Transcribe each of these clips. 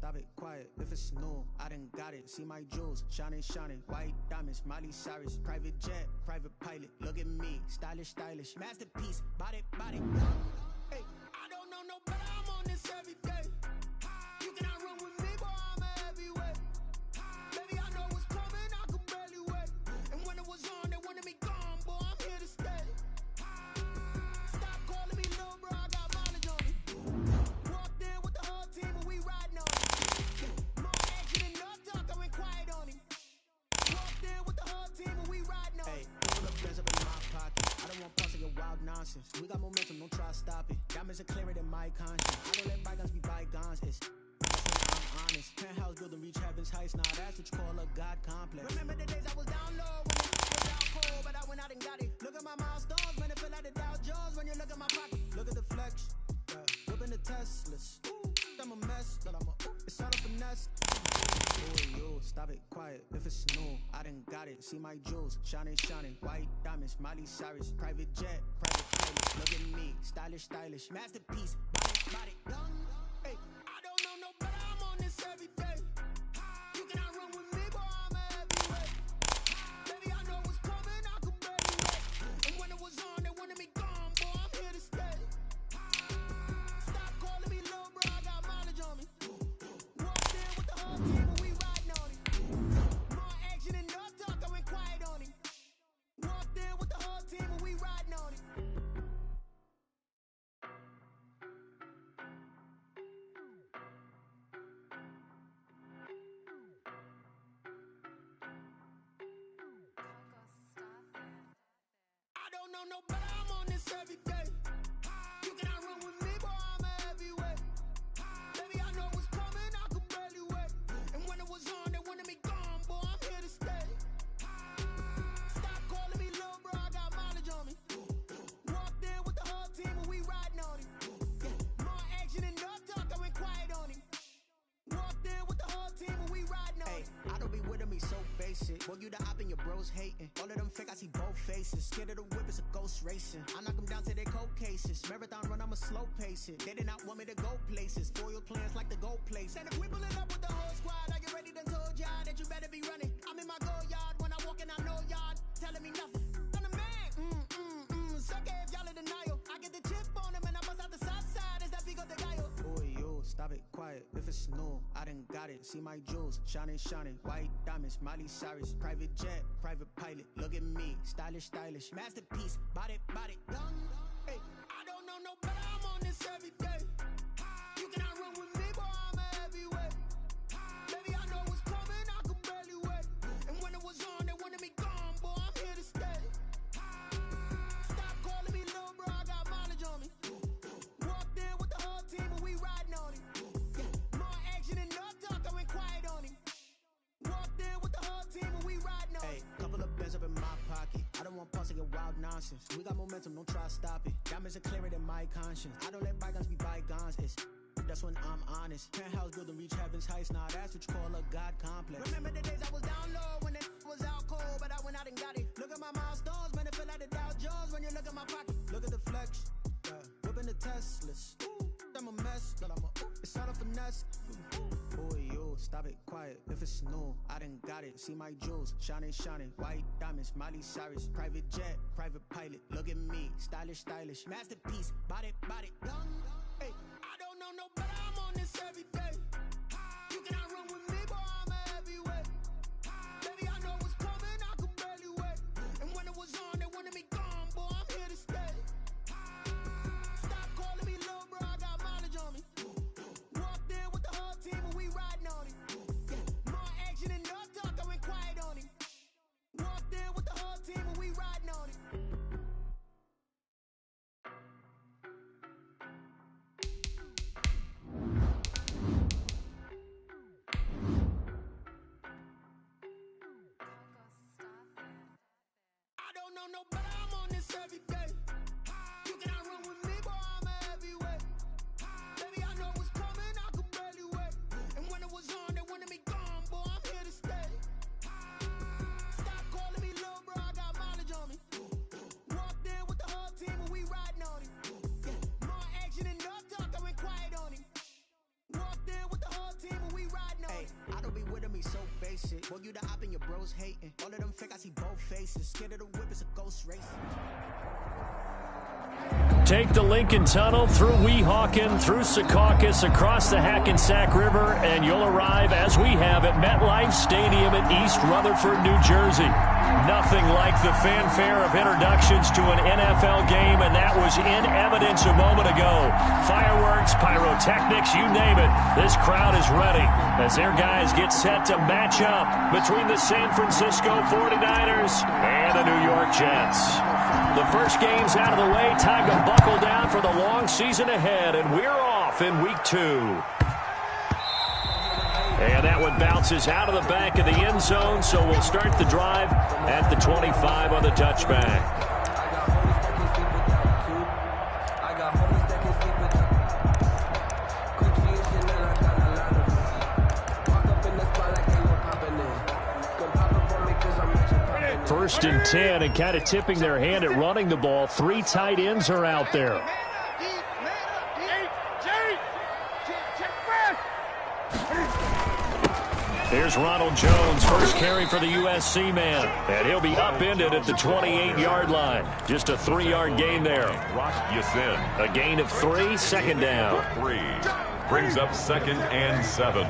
stop it, quiet, if it's new, I done got it. See my jewels, shining, shining, white diamonds, Miley Cyrus, private jet, private pilot, look at me, stylish, stylish, masterpiece, body, body. Hey, I don't know no better, I'm on this every day. You cannot run with me, boy, I'm a heavyweight. Baby, I know what's coming, I could barely wait. And when it was on, they wanted me gone, boy, I'm here to stay. Stop calling me little bro, I got mileage on me. Walked in with the whole team and we riding on it. More action and no talk, I went quiet on him. Walked in with the whole team and we riding on it. Hey, pull up bands up in my pocket. I don't want parts of your wild nonsense. We got momentum, don't try to stop it. Diamonds are clearer than my conscience. I don't let bygones be bygones. It's I'm honest. Penthouse building reach heaven's heights. Now that's what you call a God complex. Remember the days I was down low when it was out cold, but I went out and got it. Look at my milestones, man, it feel like the Dow Jones when you look at my pocket. Look at the flex, whipping the Teslas. I'm a mess, but it's all a finesse. Oh, yo, stop it, quiet, if it's new, I done got it. See my jewels, shining, shining, white diamonds, Miley Cyrus, private jet, private pilot, look at me, stylish, stylish, masterpiece, body, body. Hey, I don't know no better, I'm on this every day. You cannot run with me, boy, I'm a heavyweight. Baby, I know what's coming, I could barely wait. And when it was on, they wanted me gone, boy, I'm here to stay. Stop calling me little bro, I got mileage on me. Walked in with the whole team and we riding on it. More action and no talk, I went quiet on him. Walked in with the whole team and we riding on it. I don't know no better, I'm on this every day. You cannot run with me, boy, I'm a heavyweight. Baby, I know what's coming, I could barely wait. And when it was on, they wanted me gone, boy, I'm here to stay. Stop calling me little bro, I got mileage on me. Walked in with the whole team and we riding on it. More action and no talk, I went quiet on him. Walked in with the whole team and we riding on it. I don't be with me so basic. Boy, you the op and your bros hating. All of them fake, I see both faces. Scared of the whip, it's a ghost racing. I knock them down to their cold cases. Marathon run, I'ma slow pace it. They did not want me to go places. Foil plans like the gold place. And if we pulling up with the whole squad, are you ready? Done told y'all that you better be running. I'm in my go yard. When I walk in, I know y'all telling me nothing. I'm the man. Suck it if y'all in denial. I get the chip on him and I bust out the south side. Is that Vigo the guy? Oh, yo, stop it, quiet, if it's new, I done got it. See my jewels, shining, shining, white diamonds, Miley Cyrus, private jet, private pilot, look at me, stylish, stylish, masterpiece, body, body. Hey, I don't know no better, I'm on this every day. You cannot run with me, boy, I'm a heavyweight. Baby, I know what's coming, I could barely wait. And when it was on, they wanted me gone, boy, I'm here to stay. Stop calling me little bro, I got mileage on me. Walked in with the whole team and we riding on it. More action and no talk, I went quiet on him. Walked in with the whole team and we riding on it. Hey, couple of bands up in my pocket. I don't want parts of your wild nonsense. We got momentum, don't try to stop it. Diamonds are clearer than my conscience. I don't let bygones be bygones. That's when I'm honest. Penthouse building reach heaven's heights. Now that's what you call a God complex. Remember the days I was down low when it was out cold, but I went out and got it. Look at my milestones, man, it feel like the Dow Jones when you look at my pocket. Look at the flex, whipping the Teslas. I'm a mess, but it's all a finesse. Oh, yo, stop it, quiet, if it's new, I done got it. See my jewels, shining, shining, white diamonds, Miley Cyrus, private jet, private pilot, look at me, stylish, stylish, masterpiece, body, body. Hey, I don't know no better, I'm on this every day. You cannot run with me, boy, I'm a heavyweight. Baby, I know what's coming, I could barely wait. And when it was on, they wanted me gone, boy, I'm here to stay. Stop calling me little bro, I got mileage on me. Walked in with the whole team and we riding on it. More action and no talk, I went quiet on him. Walked in with the whole team and we riding on it. face it. Boy, you the op and your bros hating. All of them fake, I see both faces. Scared of the whip, it's a ghost race. Take the Lincoln Tunnel through Weehawken, through Secaucus, across the Hackensack River, and you'll arrive, as we have, at MetLife Stadium in East Rutherford, New Jersey. Nothing like the fanfare of introductions to an NFL game, and that was in evidence a moment ago. Fireworks, pyrotechnics, you name it. This crowd is ready as their guys get set to match up between the San Francisco 49ers and the New York Jets. The first game's out of the way. Time to buckle down for the long season ahead, and we're off in week 2. And that one bounces out of the back of the end zone, so we'll start the drive at the 25 on the touchback. First and 10, and kind of tipping their hand at running the ball. 3 tight ends are out there. Here's Ronald Jones, first carry for the USC man, and he'll be upended at the 28-yard line. Just a 3-yard gain there. A gain of 3, second down. 3 brings up 2nd and 7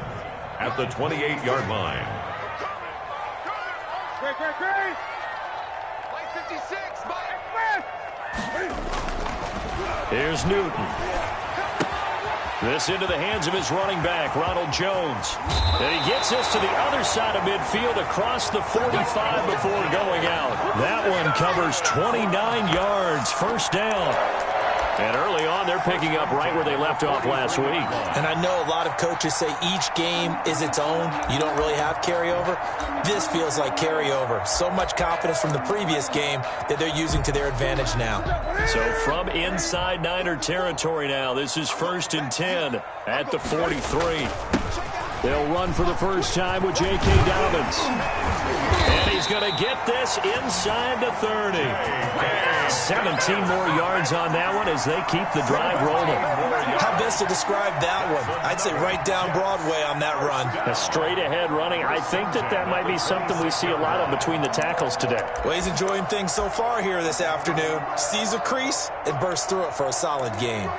at the 28-yard line. Here's Newton. This into the hands of his running back, Ronald Jones. And he gets this to the other side of midfield across the 45 before going out. That one covers 29 yards, first down. And early on, they're picking up right where they left off last week. And I know a lot of coaches say each game is its own. You don't really have carryover. This feels like carryover. So much confidence from the previous game that they're using to their advantage now. So from inside Niner territory now, this is 1st and 10 at the 43. They'll run for the first time with J.K. Dobbins. And he's going to get this inside the 30. 17 more yards on that one as they keep the drive rolling. How best to describe that one? I'd say right down Broadway on that run. A straight-ahead running. I think that might be something we see a lot of between the tackles today. Well, he's enjoying things so far here this afternoon. Sees a crease and bursts through it for a solid game.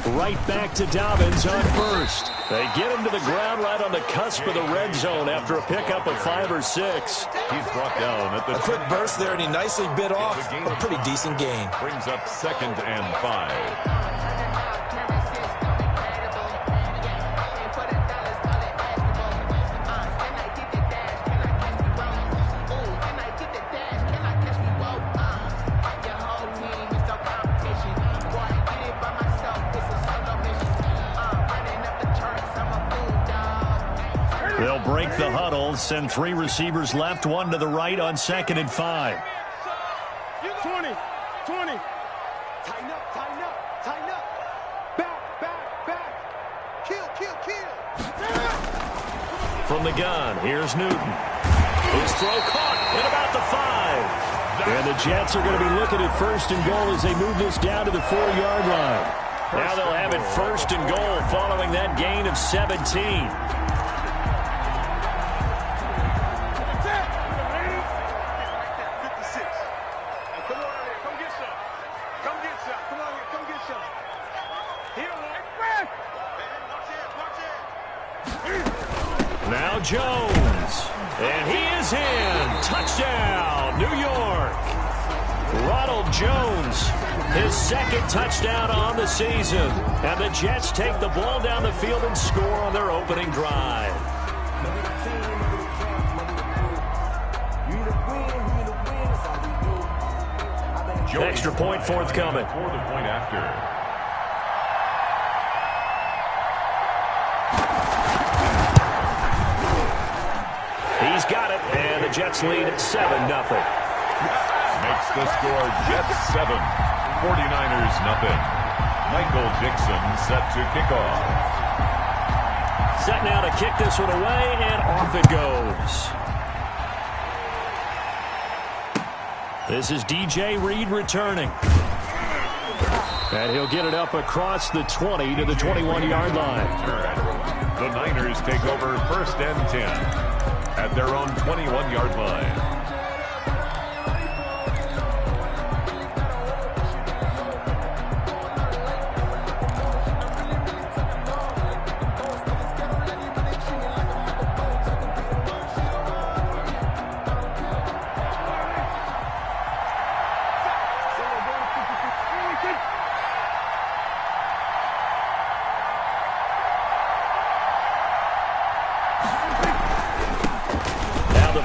Right back to Dobbins on first. They get him to the ground right on the cusp of the red zone after a pickup of 5 or 6. He's brought down at the... A quick burst there, and he nicely bit off a pretty decent gain. Brings up 2nd and 5. They'll break the huddle, send 3 receivers left, 1 to the right on 2nd and 5. 20. Tighten up. Back. Kill. From the gun, here's Newton. His throw caught at about the 5. And the Jets are going to be looking at 1st and goal as they move this down to the 4-yard line. Now they'll have it 1st and goal following that gain of 17. Now Jones, and he is in. Touchdown, New York. Ronald Jones, his 2nd touchdown on the season. And the Jets take the ball down the field and score on their opening drive. Extra point forthcoming. For the point after. He's got it, and the Jets lead at 7-0. Makes the score Jets 7, 49ers 0. Michael Dixon set to kick off. Set now to kick this one away, and off it goes. This is DJ Reed returning. And he'll get it up across the 20 to the 21-yard line. The Niners take over 1st and 10 at their own 21-yard line.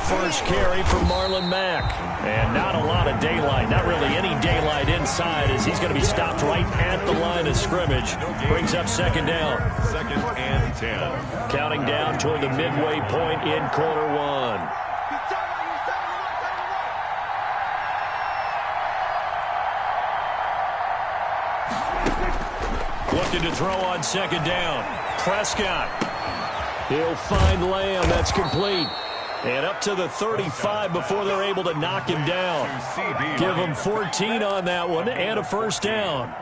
First carry for Marlon Mack. And not a lot of daylight. Not really any daylight inside as he's going to be stopped right at the line of scrimmage. Brings up 2nd down. 2nd and 10. Counting down toward the midway point in quarter 1. Looking to throw on 2nd down. Prescott. He'll find Lamb. That's complete. And up to the 35 before they're able to knock him down. Give him 14 on that one and a 1st down.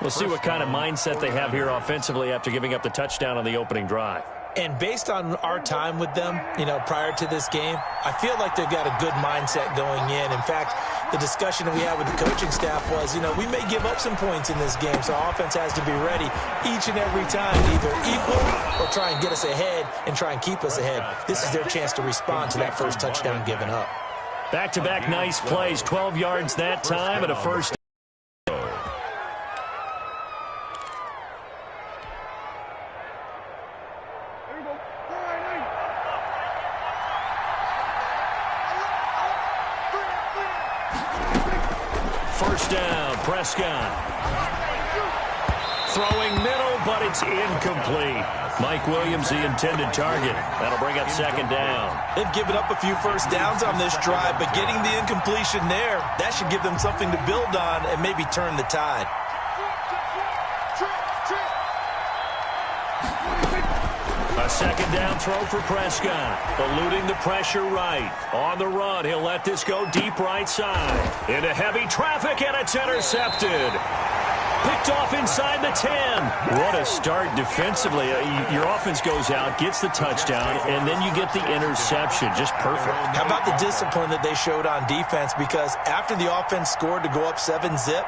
We'll see what kind of mindset they have here offensively after giving up the touchdown on the opening drive. And based on our time with them, prior to this game, I feel like they've got a good mindset going in. In fact, the discussion we had with the coaching staff was, we may give up some points in this game, so our offense has to be ready each and every time, either equal or try and get us ahead and try and keep us ahead. This is their chance to respond to that first touchdown given up. Back-to-back nice plays, 12 yards that time and a 1st. First down, Prescott. Throwing middle, but it's incomplete. Mike Williams, the intended target. That'll bring up 2nd down. They've given up a few first downs on this drive, but getting the incompletion there, that should give them something to build on and maybe turn the tide. A 2nd down throw for Prescott. Eluding the pressure right. On the run, he'll let this go deep right side. Into heavy traffic, and it's intercepted. Picked off inside the 10. What a start defensively. Your offense goes out, gets the touchdown, and then you get the interception. Just perfect. How about the discipline that they showed on defense? Because after the offense scored to go up 7-zip,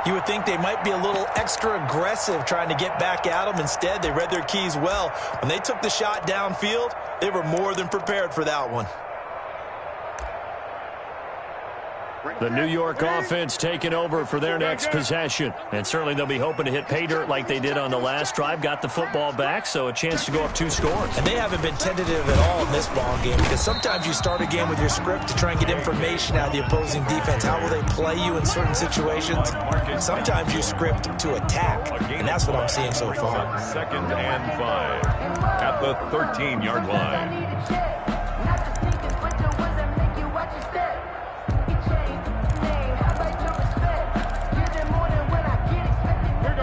you would think they might be a little extra aggressive trying to get back at them. Instead, they read their keys well. When they took the shot downfield, they were more than prepared for that one. The New York offense taking over for their next possession. And certainly they'll be hoping to hit pay dirt like they did on the last drive. Got the football back, so a chance to go up 2 scores. And they haven't been tentative at all in this ball game, because sometimes you start a game with your script to try and get information out of the opposing defense. How will they play you in certain situations? Sometimes you script to attack, and that's what I'm seeing so far. 2nd and 5 at the 13-yard line.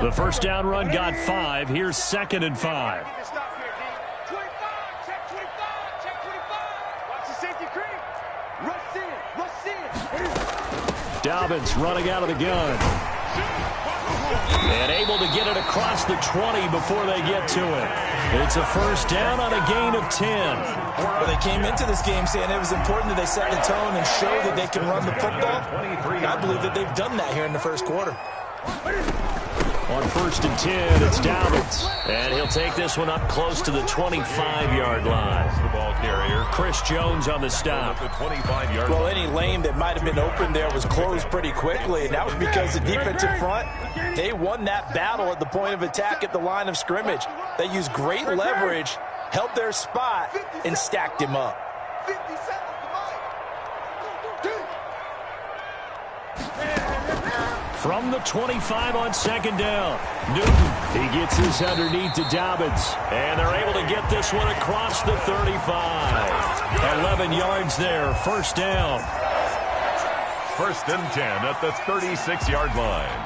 The first down run got 5. Here's 2nd and 5. Dobbins running out of the gun. And able to get it across the 20 before they get to it. It's a first down on a gain of 10. Well, they came into this game saying it was important that they set the tone and show that they can run the football. And I believe that they've done that here in the first quarter. On 1st and 10, it's Dobbins. And he'll take this one up close to the 25-yard line. The ball carrier, Chris Jones on the stop. Well, any lane that might have been open there was closed pretty quickly, and that was because the defensive front, they won that battle at the point of attack at the line of scrimmage. They used great leverage, held their spot, and stacked him up. From the 25 on 2nd down. Newton, he gets this underneath to Dobbins. And they're able to get this one across the 35. 11 yards there, first down. 1st and 10 at the 36-yard line.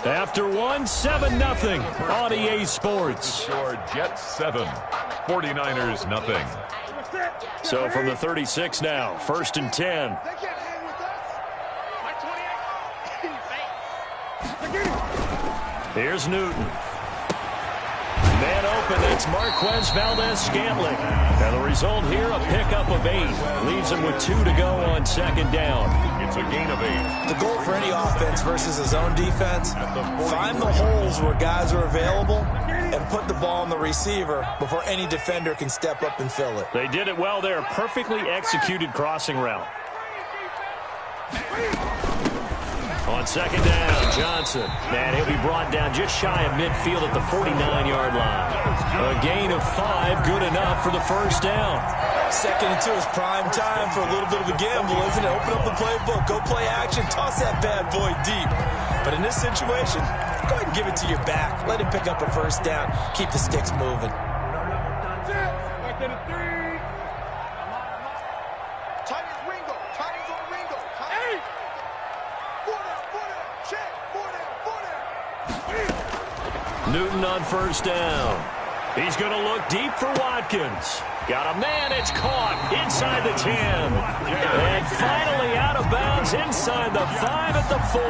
After 7-0 on EA Sports. Score Jets 7, 49ers nothing. So from the 36 now, 1st and 10. They can't hang with us. Here's Newton. Man open, it's Marquez Valdez-Scantling. And the result here, a pickup of 8. Leaves him with 2 to go on 2nd down. It's a gain of 8. The goal for any offense versus a zone defense, find the holes where guys are available and put the ball on the receiver before any defender can step up and fill it. They did it well there. Perfectly executed crossing route. On 2nd down, Johnson. And he'll be brought down just shy of midfield at the 49-yard line. A gain of 5, good enough for the 1st down. 2nd and 2 is prime time for a little bit of a gamble, isn't it? Open up the playbook, go play action, toss that bad boy deep. But in this situation, go ahead and give it to your back. Let him pick up a 1st down. Keep the sticks moving. Back to the 3. Tight as Ringo. Tight as on Ringo. Hey! 4 down. Check. 4 down. Newton on 1st down. He's going to look deep for Watkins. Got a man, it's caught inside the 10. And finally out of bounds inside the 5 at the 4.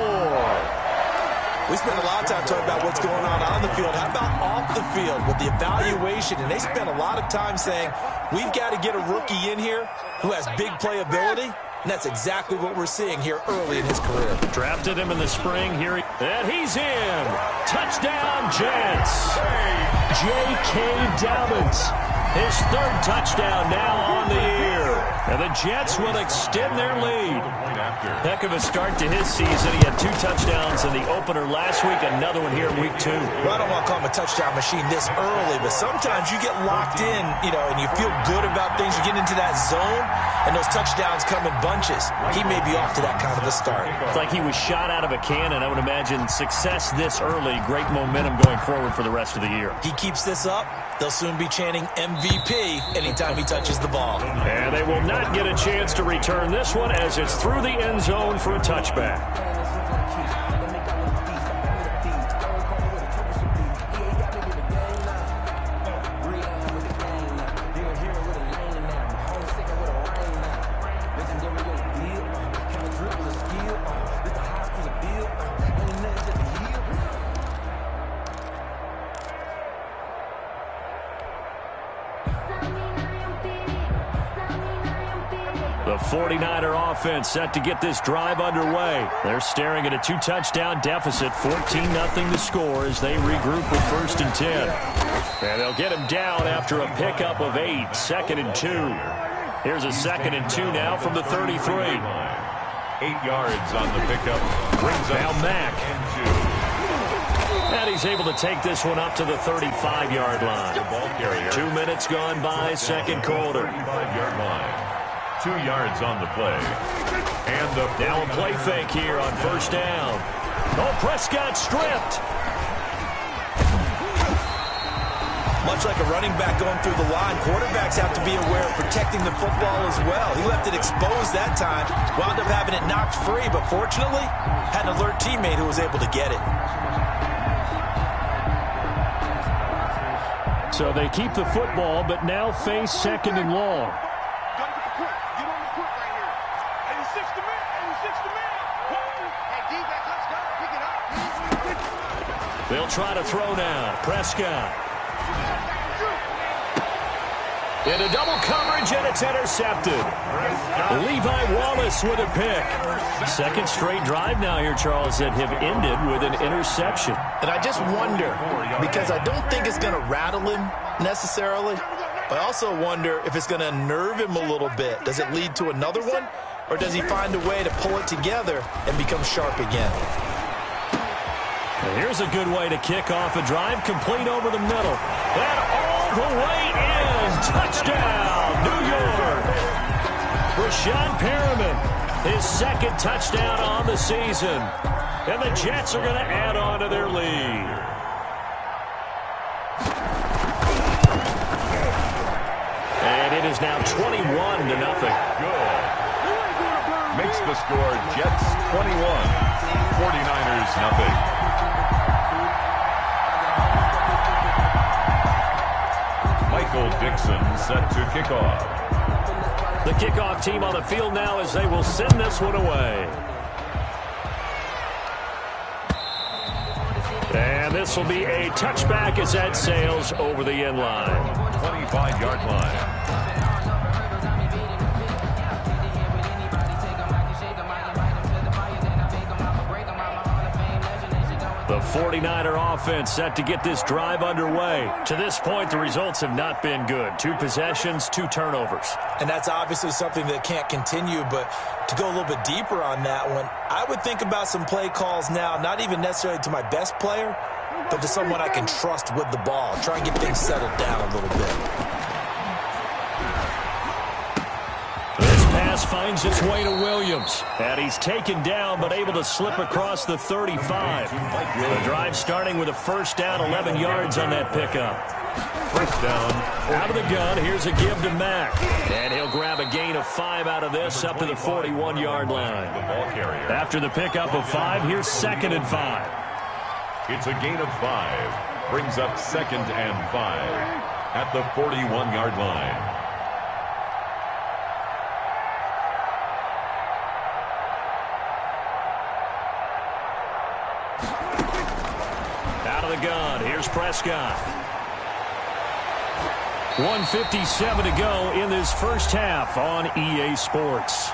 We spend a lot of time talking about what's going on the field. How about off the field with the evaluation? And they spend a lot of time saying, we've got to get a rookie in here who has big playability. And that's exactly what we're seeing here early in his career. Drafted him in the spring here. And he's in. Touchdown, Jets. J.K. Dobbins. His 3rd touchdown now on the year. And the Jets will extend their lead. Heck of a start to his season. He had 2 touchdowns in the opener last week, another one here in week 2. Well, I don't want to call him a touchdown machine this early, but sometimes you get locked in, and you feel good about things. You get into that zone, and those touchdowns come in bunches. He may be off to that kind of a start. It's like he was shot out of a cannon. I would imagine success this early, great momentum going forward for the rest of the year. He keeps this up, they'll soon be chanting MVP anytime he touches the ball. And they will not get a chance to return this one as it's through the end zone for a touchback. The 49er offense set to get this drive underway. They're staring at a 2-touchdown deficit, 14-0 to score as they regroup with 1st and 10. And they'll get him down after a pickup of 8, 2nd and 2. Here's a 2nd and 2 now from the 33. 8 yards on the pickup. Brings now up Mack. And he's able to take this one up to the 35-yard line. The ball carrier. 2 minutes gone by, 2nd quarter. 35-yard line. 2 yards on the play. And the now a play fake here on 1st down. Oh, Prescott stripped. Much like a running back going through the line, quarterbacks have to be aware of protecting the football as well. He left it exposed that time, wound up having it knocked free, but fortunately, had an alert teammate who was able to get it. So they keep the football, but now face 2nd and long. They'll try to throw now. Prescott. Into double coverage, and it's intercepted. Levi Wallace with a pick. 2nd straight drive now here, Charles, that have ended with an interception. And I just wonder, because I don't think it's going to rattle him necessarily, but I also wonder if it's going to nerve him a little bit. Does it lead to another one, or does he find a way to pull it together and become sharp again? And here's a good way to kick off a drive, complete over the middle. And all the way in. Touchdown, New York. Rashad Perriman, his 2nd touchdown on the season. And the Jets are going to add on to their lead. And it is now 21-0. good. Makes the score Jets 21, 49ers nothing. Jackson set to kick off. The kickoff team on the field now as they will send this one away. And this will be a touchback as that sails over the end line. 25-yard line. The 49er offense set to get this drive underway. To this point, the results have not been good. 2 possessions, 2 turnovers. And that's obviously something that can't continue, but to go a little bit deeper on that one, I would think about some play calls now, not even necessarily to my best player, but to someone I can trust with the ball. Try and get things settled down a little bit. This pass finds its way to Williams. And he's taken down but able to slip across the 35. The drive starting with a first down, 11 yards on that pickup. First down. Out of the gun, here's a give to Mack. And he'll grab a gain of 5 out of this up to the 41-yard line. The ball carrier. After the pickup of 5, here's 2nd and 5. It's a gain of 5. Brings up 2nd and 5 at the 41-yard line. Out of the gun, here's Prescott. 1:57 to go in this first half on EA Sports.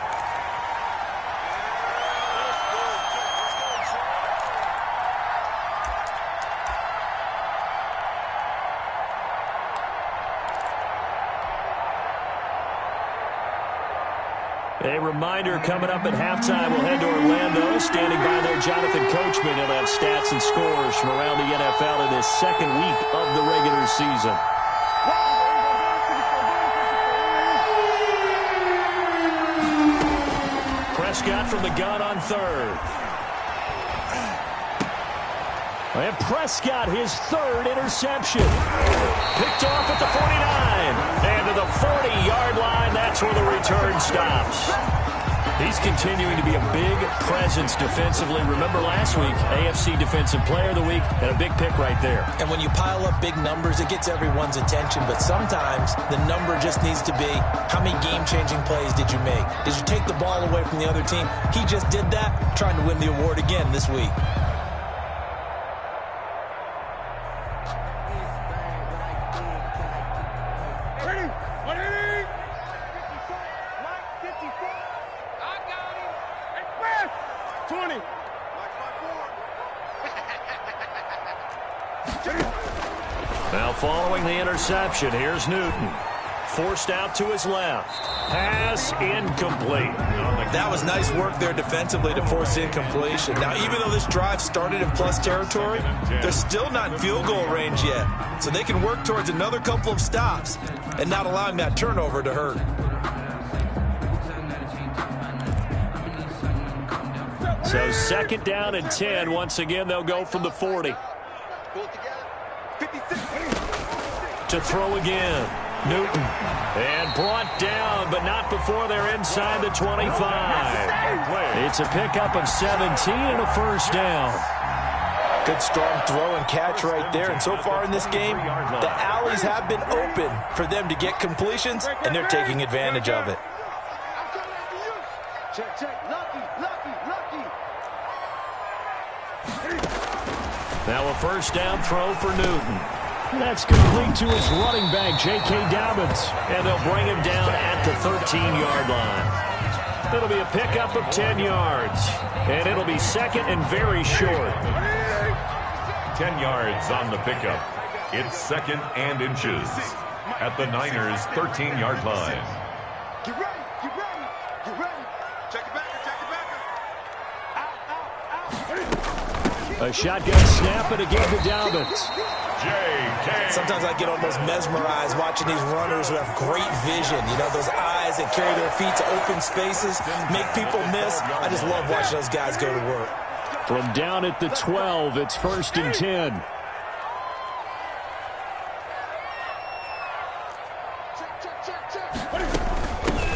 A reminder coming up at halftime, we'll head to Orlando. Standing by there, Jonathan Coachman. He'll have stats and scores from around the NFL in this second week of the regular season. Prescott from the gun on 3rd. And Prescott, his 3rd interception. Picked off at the 49. And to the 40-yard line, that's where the return stops. He's continuing to be a big presence defensively. Remember last week, AFC Defensive Player of the Week, and a big pick right there. And when you pile up big numbers, it gets everyone's attention. But sometimes the number just needs to be, how many game-changing plays did you make? Did you take the ball away from the other team? He just did that, trying to win the award again this week. Now following the interception, here's Newton. Forced out to his left. Pass incomplete. That was nice work there defensively to force incompletion. Now, even though this drive started in plus territory, they're still not in field goal range yet. So they can work towards another couple of stops and not allowing that turnover to hurt. So 2nd down and 10. Once again, they'll go from the 40. To throw again. Newton. And brought down, but not before they're inside the 25. It's a pickup of 17 and a first down. Good strong throw and catch right there. And so far in this game, the alleys have been open for them to get completions, and they're taking advantage of it. Check, check. Lucky. Now a first down throw for Newton. That's complete to his running back, J.K. Dobbins. And they'll bring him down at the 13-yard line. It'll be a pickup of 10 yards. And it'll be 2nd and very short. 10 yards on the pickup. It's 2nd and inches at the Niners' 13-yard line. Get ready. Check it back. A shotgun snap and a give to Dobbins. J.K. Sometimes I get almost mesmerized watching these runners who have great vision. You know, those eyes that carry their feet to open spaces, make people miss. I just love watching those guys go to work. From down at the 12, it's 1st and 10.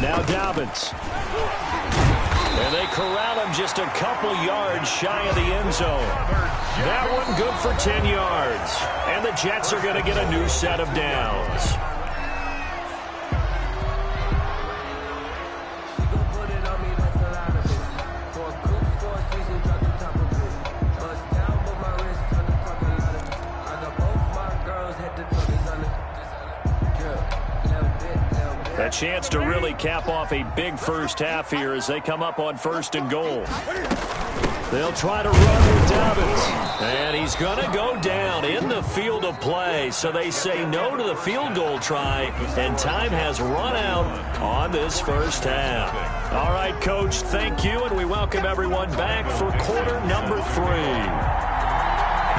Now Dobbins. And they corral him just a couple yards shy of the end zone. That one good for 10 yards. And the Jets are going to get a new set of downs. chance to really cap off a big first half here as they come up on 1st and goal. They'll try to run with Dobbins. And he's going to go down in the field of play. So they say no to the field goal try, and time has run out on this first half. All right, Coach, thank you, and we welcome everyone back for quarter number 3.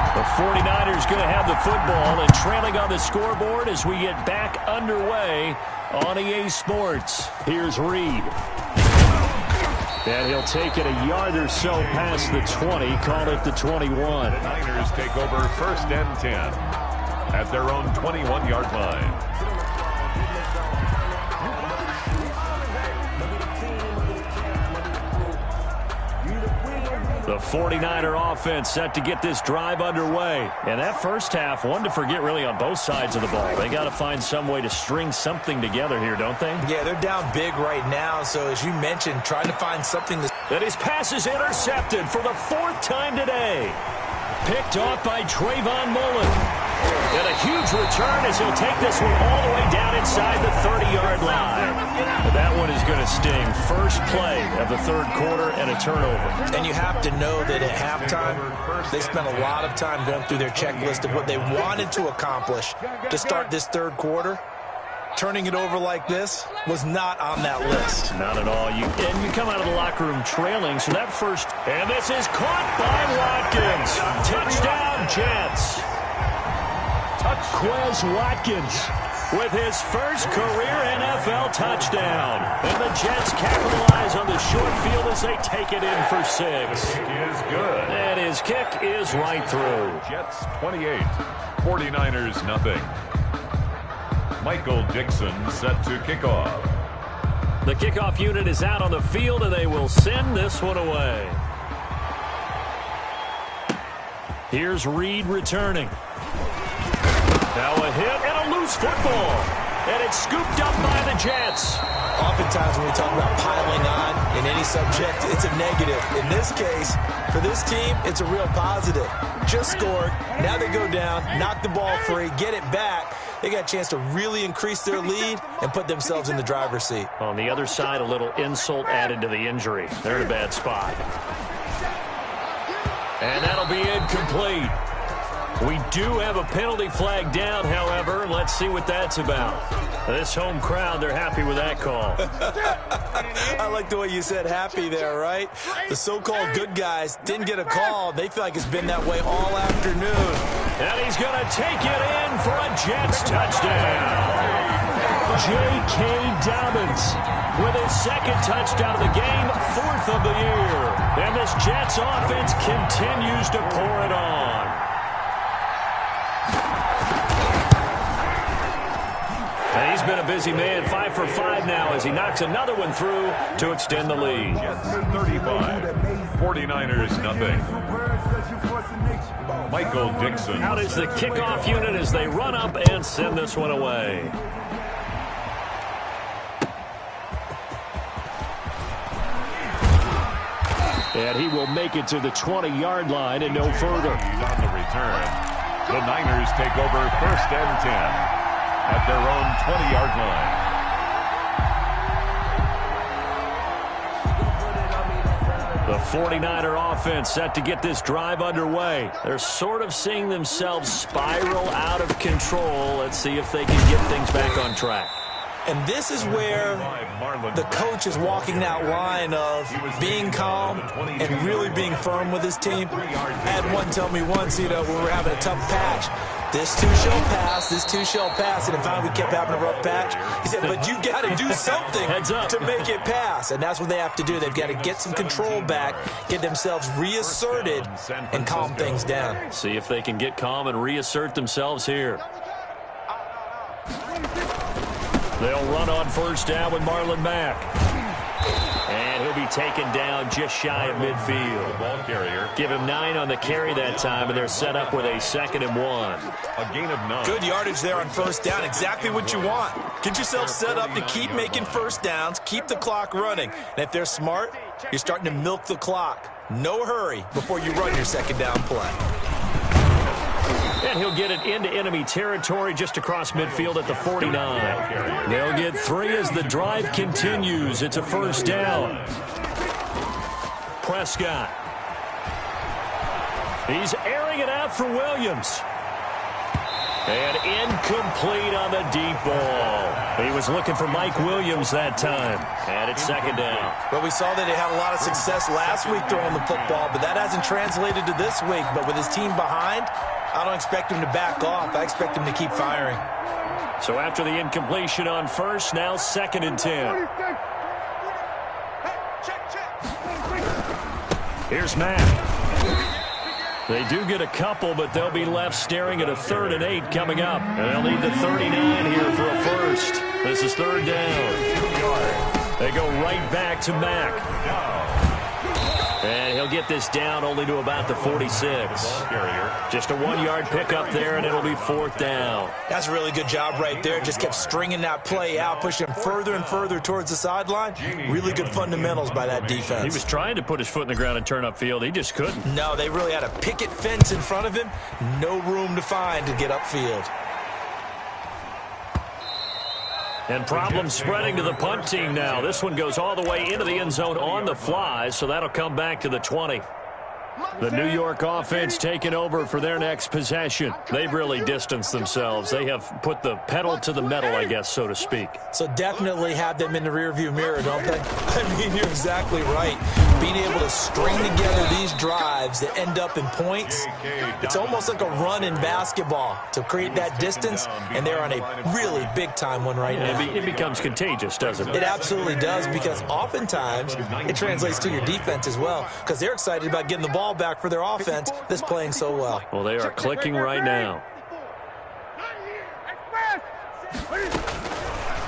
The 49ers going to have the football and trailing on the scoreboard as we get back underway on EA Sports. Here's Reed. And he'll take it a yard or so past the 20, call it the 21. The Niners take over 1st and 10 at their own 21-yard line. The 49er offense set to get this drive underway. And that first half, one to forget really on both sides of the ball. They got to find some way to string something together here, don't they? Yeah, they're down big right now. So as you mentioned, trying to find something to... And his pass is intercepted for the 4th time today. Picked off by Trayvon Mullen. And a huge return as he'll take this one all the way down inside the 30-yard line. That one is going to sting. First play of the 3rd quarter and a turnover. And you have to know that at halftime, they spent a lot of time going through their checklist of what they wanted to accomplish to start this 3rd quarter. Turning it over like this was not on that list. Not at all. You come out of the locker room trailing, so that first... And this is caught by Watkins. Touchdown, Jets. Quez Watkins with his first career NFL touchdown. And the Jets capitalize on the short field as they take it in for 6. Kick is good. And his kick is right through. Jets 28, 49ers nothing. Michael Dixon set to kick off. The kickoff unit is out on the field, and they will send this one away. Here's Reed returning. Now a hit and a loose football. And it's scooped up by the Jets. Oftentimes when we talk about piling on in any subject, it's a negative. In this case, for this team, it's a real positive. Just scored. Now they go down, knock the ball free, get it back. They got a chance to really increase their lead and put themselves in the driver's seat. On the other side, a little insult added to the injury. They're in a bad spot. And that'll be incomplete. We do have a penalty flag down, however. Let's see what that's about. This home crowd, they're happy with that call. I like the way you said happy there, right? The so-called good guys didn't get a call. They feel like it's been that way all afternoon. And he's going to take it in for a Jets touchdown. J.K. Dobbins with his 2nd touchdown of the game, 4th of the year. And this Jets offense continues to pour it on. And he's been a busy man, 5 for 5 now as he knocks another one through to extend the lead. Jets 35, 49ers nothing. Michael Dixon. Out is the kickoff unit as they run up and send this one away. And he will make it to the 20-yard line and no further. On the return, the Niners take over 1st and 10 at their own 20-yard line. The 49er offense set to get this drive underway. They're sort of seeing themselves spiral out of control. Let's see if they can get things back on track. And this is where the coach is walking that line of being calm and really being firm with his team. I had one tell me once, when we were having a tough patch, this too shall pass, this too shall pass. And finally we kept having a rough patch. He said, but you got to do something to make it pass. And that's what they have to do. They've got to get some control back, get themselves reasserted, and calm things down. See if they can get calm and reassert themselves here. They'll run on 1st down with Marlon Mack. And he'll be taken down just shy of midfield. Ball carrier. Give him 9 on the carry that time, and they're set up with a 2nd and 1. A gain of 9. Good yardage there on 1st down. Exactly what you want. Get yourself set up to keep making 1st downs, keep the clock running. And if they're smart, you're starting to milk the clock. No hurry before you run your 2nd down play. And he'll get it into enemy territory just across midfield at the 49. They'll get 3 as the drive continues. It's a first down. Prescott. He's airing it out for Williams. And incomplete on the deep ball. He was looking for Mike Williams that time. And it's second down. Well, we saw that he had a lot of success last week throwing the football, but that hasn't translated to this week. But with his team behind, I don't expect him to back off. I expect him to keep firing. So after the incompletion on first, now 2nd and 10. Here's Matt. They do get a couple, but they'll be left staring at a 3rd and 8 coming up. And they'll need the 39 here for a first. This is 3rd down. They go right back to Mack. And he'll get this down only to about the 46. Just a 1-yard pickup there, and it'll be 4th down. That's a really good job right there. Just kept stringing that play out, pushing him further and further towards the sideline. Really good fundamentals by that defense. He was trying to put his foot in the ground and turn upfield. He just couldn't. No, they really had a picket fence in front of him. No room to find to get upfield. And problems spreading to the punt team now. This one goes all the way into the end zone on the fly, so that'll come back to the 20. The New York offense taking over for their next possession. They've really distanced themselves. They have put the pedal to the metal, I guess, so to speak. So definitely have them in the rearview mirror, don't they? I mean, you're exactly right. Being able to string together these drives that end up in points, it's almost like a run in basketball to create that distance, and they're on a really big-time one right now. It becomes contagious, doesn't it? It absolutely does, because oftentimes it translates to your defense as well, because they're excited about getting the ball back for their offense that's playing so well. Well, they are clicking right now.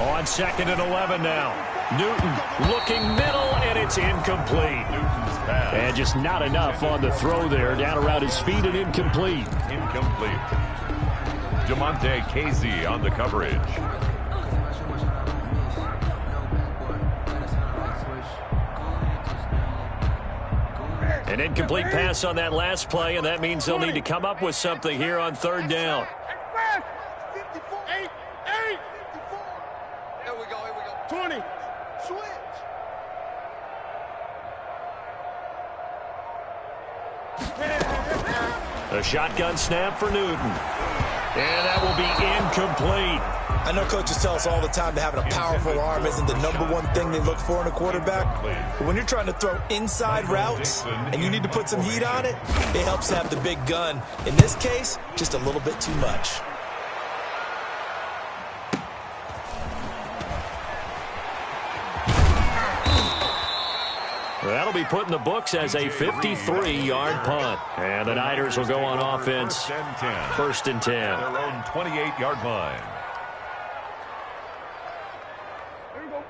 On 2nd and 11 now. Newton looking middle, and it's incomplete. And just not enough on the throw there. Down around his feet and incomplete. Jamonte Casey on the coverage. An incomplete pass on that last play, and that means they'll need to come up with something here on 3rd down. Here we go. 20. Switch. A shotgun snap for Newton. And that will be incomplete. I know coaches tell us all the time that having a powerful arm isn't the #1 thing they look for in a quarterback. But when you're trying to throw inside routes and you need to put some heat on it, it helps to have the big gun. In this case, just a little bit too much. That'll be put in the books as a 53-yard punt. And the Niners will go on offense. 1st and 10. Their own 28-yard line.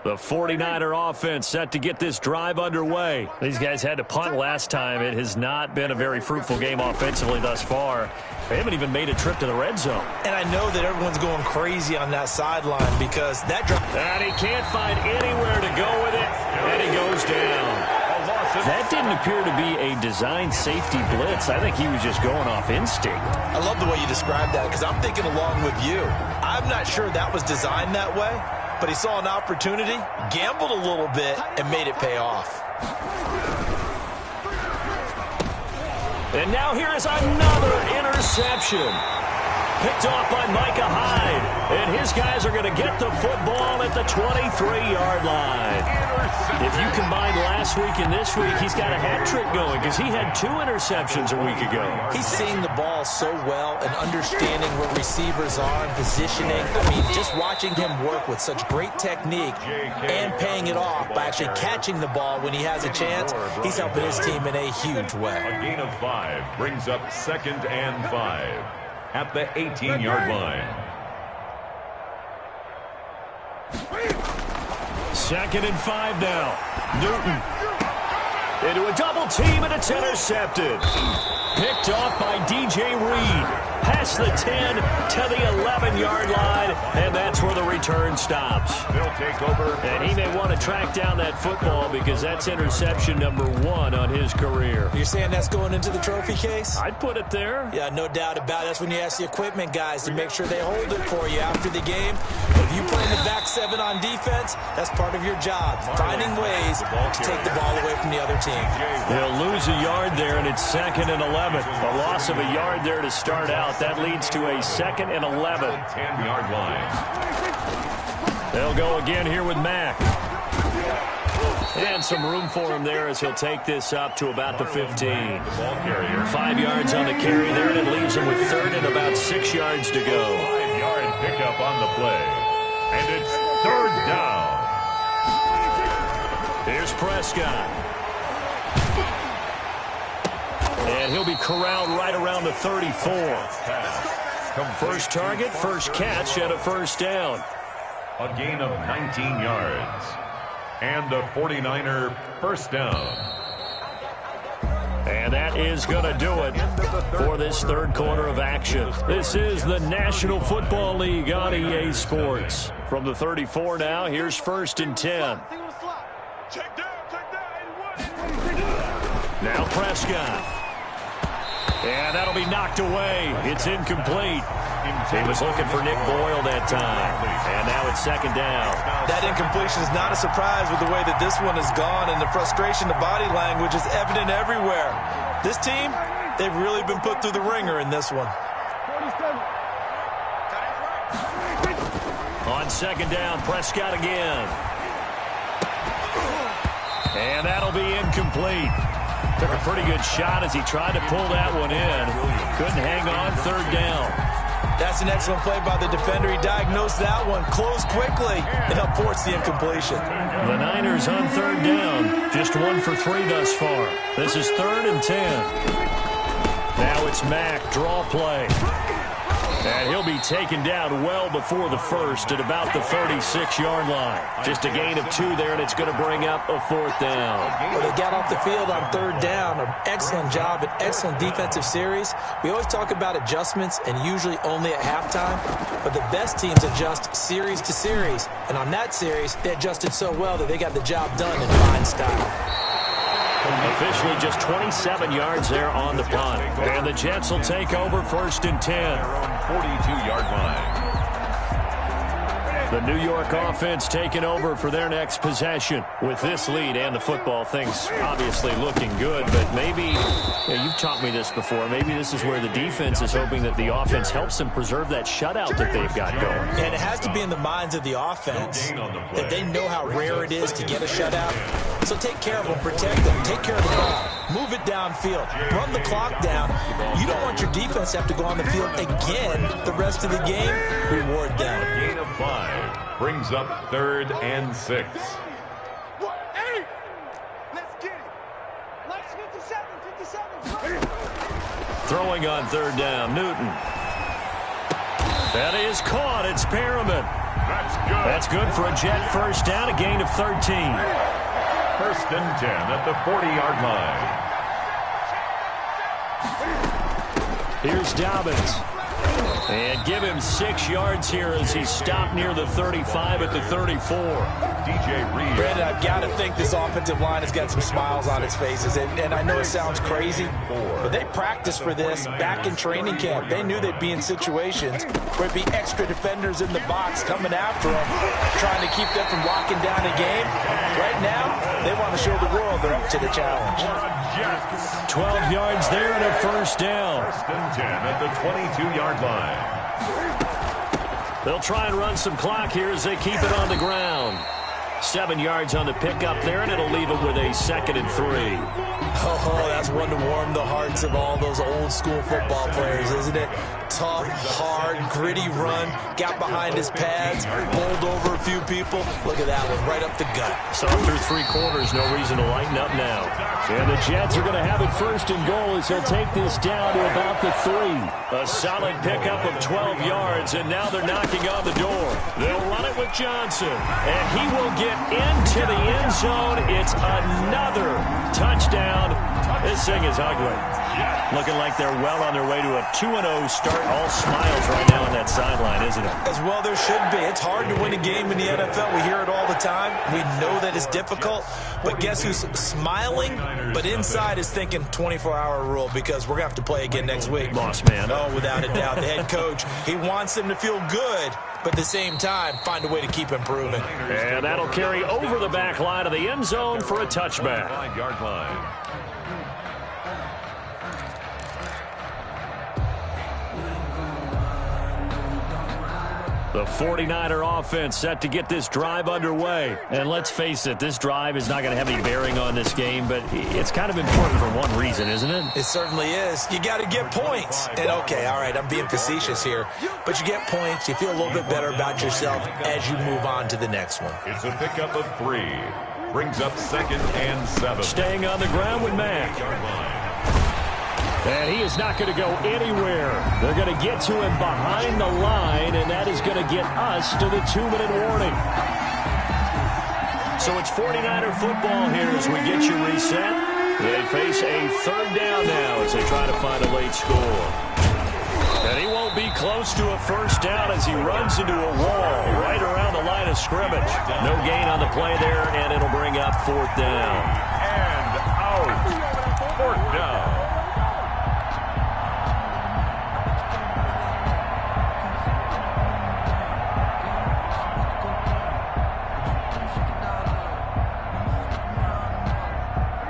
The 49er offense set to get this drive underway. These guys had to punt last time. It has not been a very fruitful game offensively thus far. They haven't even made a trip to the red zone. And I know that everyone's going crazy on that sideline because that drive... And he can't find anywhere to go with it, and he goes down. That didn't appear to be a designed safety blitz. I think he was just going off instinct. I love the way you described that because I'm thinking along with you. I'm not sure that was designed that way, but he saw an opportunity, gambled a little bit, and made it pay off. And now here is another interception. Picked off by Micah Hyde. And his guys are going to get the football at the 23-yard line. If you combine last week and this week, he's got a hat trick going because he had 2 interceptions a week ago. He's seeing the ball so well and understanding where receivers are and positioning. I mean, just watching him work with such great technique and paying it off by actually catching the ball when he has a chance, he's helping his team in a huge way. A gain of 5 brings up 2nd and 5 at the 18-yard line. 2nd and 5 now. Newton into a double team, and it's intercepted. Picked off by DJ Reed. past the 10 to the 11-yard line, and that's where the return stops. They'll take over. And he may want to track down that football because that's interception number 1 on his career. You're saying that's going into the trophy case? I'd put it there. Yeah, no doubt about it. That's when you ask the equipment guys to make sure they hold it for you after the game. If you play in the back 7 on defense, that's part of your job, finding ways to take the ball away from the other team. They'll lose a yard there, and it's 2nd and 11. A loss of a yard there to start out. That leads to a 2nd and 11. 10-yard line. They'll go again here with Mack. And some room for him there as he'll take this up to about the 15. 5 yards on the carry there, and it leaves him with 3rd and about 6 yards to go. 5-yard pickup on the play. And it's 3rd down. Here's Prescott. And he'll be corralled right around the 34. First target, first catch, and a first down. A gain of 19 yards. And a 49er first down. And that is going to do it for this third quarter of action. This is the National Football League on EA Sports. From the 34 now, here's 1st and 10. Now Prescott. And that'll be knocked away. It's incomplete. He was looking for Nick Boyle that time. And now it's 2nd down. That incompletion is not a surprise with the way that this one has gone, and the frustration, the body language is evident everywhere. This team, they've really been put through the ringer in this one. On 2nd down, Prescott again. And that'll be incomplete. Took a pretty good shot as he tried to pull that one in. Couldn't hang on, 3rd down. That's an excellent play by the defender. He diagnosed that one, closed quickly, and helped force the incompletion. The Niners on 3rd down. Just 1 for 3 thus far. This is 3rd and 10. Now it's Mack, draw play. And he'll be taken down well before the first at about the 36-yard line. Just a gain of 2 there, and it's going to bring up a 4th down. Well, they got off the field on 3rd down. An excellent job, an excellent defensive series. We always talk about adjustments, and usually only at halftime. But the best teams adjust series to series. And on that series, they adjusted so well that they got the job done in fine style. Officially just 27 yards there on the punt. And the Jets will take over 1st and 10. 42-yard line. The New York offense taking over for their next possession. With this lead and the football, things obviously looking good, but maybe, you've taught me this before, maybe this is where the defense is hoping that the offense helps them preserve that shutout that they've got going. And it has to be in the minds of the offense that they know how rare it is to get a shutout. So take care of them, protect them, take care of the ball, move it downfield, run the clock down. You don't want your defense to have to go on the field again the rest of the game. Reward them. A gain of 5 brings up 3rd and 6. Let's get it. Let's 57. Throwing on 3rd down, Newton. That is caught. It's Perriman. That's good for a Jet first down, a gain of 13. 1st and 10 at the 40-yard line. Here's Dobbins. And give him 6 yards here as he's stopped near the 35 at the 34. DJ Reed. Brandon, I've got to think this offensive line has got some smiles on its faces. And I know it sounds crazy, but they practiced for this back in training camp. They knew they'd be in situations where it'd be extra defenders in the box coming after them, trying to keep them from locking down a game. Right now, they want to show the world they're up to the challenge. 12 yards there and a first down. 1st and 10 at the 22-yard line. They'll try and run some clock here as they keep it on the ground. 7 yards on the pickup there, and it'll leave them with a 2nd and 3. Oh, that's one to warm the hearts of all those old school football players, isn't it? Tough, hard, gritty run, got behind his pads, bowled over a few people. Look at that one, right up the gut. So through 3 quarters, no reason to lighten up now. And the Jets are going to have it 1st and goal as he'll take this down to about the 3. A solid pickup of 12 yards, and now they're knocking on the door. They'll run it with Johnson, and he will get into the end zone. It's another touchdown This thing is ugly. Looking like they're well on their way to a 2-0 start. All smiles right now on that sideline, isn't it? As well there should be. It's hard to win a game in the NFL. We hear it all the time. We know that it's difficult. But guess who's smiling, but inside is thinking 24-hour rule because we're going to have to play again next week. Boss man. Oh, without a doubt. The head coach, he wants them to feel good, but at the same time, find a way to keep improving. And that'll carry over the back line of the end zone for a touchback. 5-yard line. The 49er offense set to get this drive underway. And let's face it, this drive is not going to have any bearing on this game, but it's kind of important for one reason, isn't it? It certainly is. You got to get points. And okay, all right, I'm being facetious here, but you get points, you feel a little bit better about yourself as you move on to the next one. It's a pickup of 3. Brings up 2nd and 7. Staying on the ground with Mack. And he is not going to go anywhere. They're going to get to him behind the line, and that is going to get us to the 2-minute warning. So it's 49er football here as we get you reset. They face a 3rd down now as they try to find a late score. And he won't be close to a 1st down as he runs into a wall right around the line of scrimmage. No gain on the play there, and it'll bring up 4th down. And out. 4th down.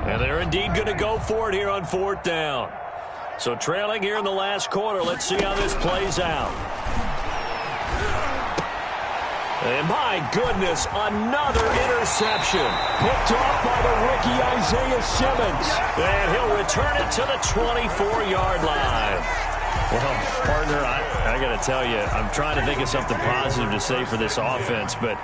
And they're indeed going to go for it here on 4th down. So trailing here in the last quarter. Let's see how this plays out. And my goodness, another interception. Picked off by the rookie Isaiah Simmons. And he'll return it to the 24-yard line. Well, partner, I got to tell you, I'm trying to think of something positive to say for this offense, but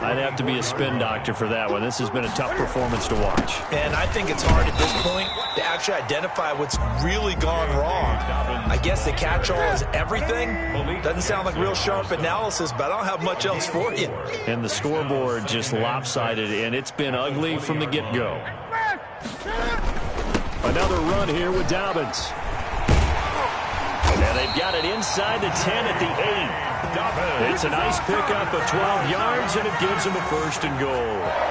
I'd have to be a spin doctor for that one. This has been a tough performance to watch. And I think it's hard at this point to actually identify what's really gone wrong. I guess the catch-all is everything. Doesn't sound like real sharp analysis, but I don't have much else for you. And the scoreboard just lopsided, and it's been ugly from the get-go. Another run here with Dobbins. And they've got it inside the 10 at the 8. It's a nice pickup of 12 yards, and it gives them a 1st and goal.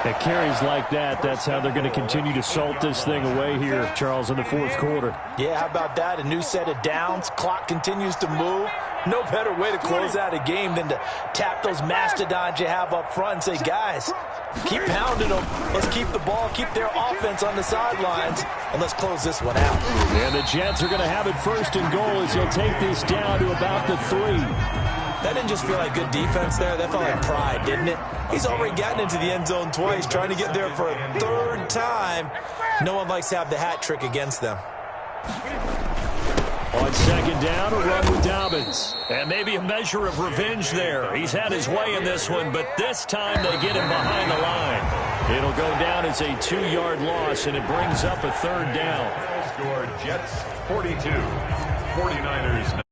At carries like that, that's how they're going to continue to salt this thing away here, Charles, in the 4th quarter. Yeah, how about that? A new set of downs. Clock continues to move. No better way to close out a game than to tap those mastodons you have up front and say, guys, keep pounding them. Let's keep the ball, keep their offense on the sidelines, and let's close this one out. And the Jets are going to have it 1st and goal as he'll take this down to about the 3. That didn't just feel like good defense there. That felt like pride, didn't it? He's already gotten into the end zone twice, trying to get there for a 3rd time. No one likes to have the hat trick against them. On 2nd down, a run with Dobbins. And maybe a measure of revenge there. He's had his way in this one, but this time they get him behind the line. It'll go down as a 2-yard loss, and it brings up a 3rd down. Score Jets 42, 49ers 9.